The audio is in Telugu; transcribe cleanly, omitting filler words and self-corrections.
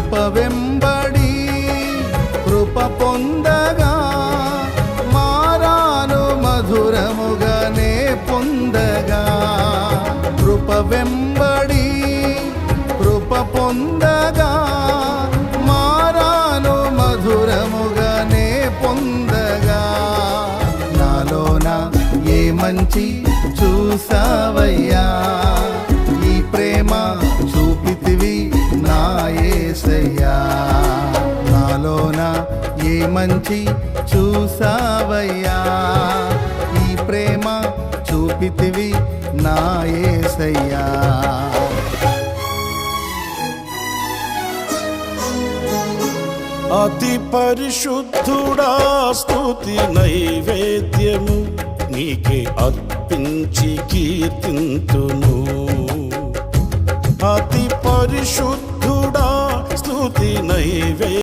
కృప వెంబడి కృప పొందగా మారాను మధురముగానే పొందగా కృప వెంబడి కృప పొందగా మారాను మధురముగానే పొందగా నాలోన ఏ మంచి చూసావయ్యా ఈ ప్రేమ చూపితివి నా యేసయ్యా నాలోన ఏ మంచి చూసావయ్యా ఈ ప్రేమ చూపితివి నా యేసయ్యా అతి పరిశుద్ధుడా స్తుతి నైవేద్యము నీకే అర్పించి కీర్తింతును అతి పరిశుద్ధుడా స్తుతి నైవేద్యము